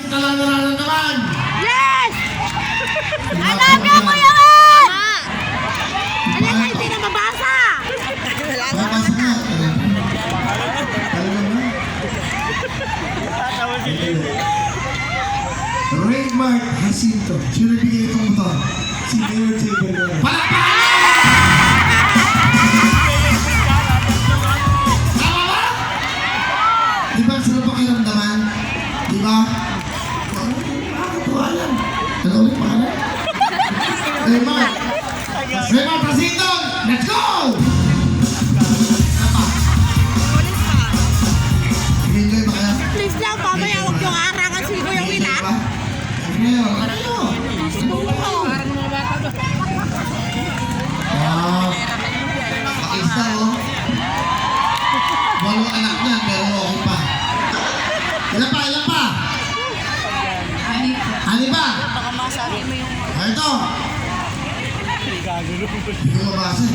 ka lang nararamdaman. Yes! Alam niyo ko yan! Ano na hindi na mabasa? Babasa nga. Talaga ba? Raymart Jacinto. Sino bigay itong motor? Si Mayor Saber. Palakpakan! Tama ba? Di ba sarap pakiramdaman? Di ba? Nakakatuwa lang. Ano ulit pangalan? Raymart! Raymart Jacinto! Let's go! Enjoy ba kayo? Please lang, pamaya huwag yung arangan si Kuya Will, ha? Isa, oh. 8 anak niya, pero okay pa. Ilan pa? Ilan pa? Ani ba? Baka masabi mo yung... Ito. Hindi ko mabasa.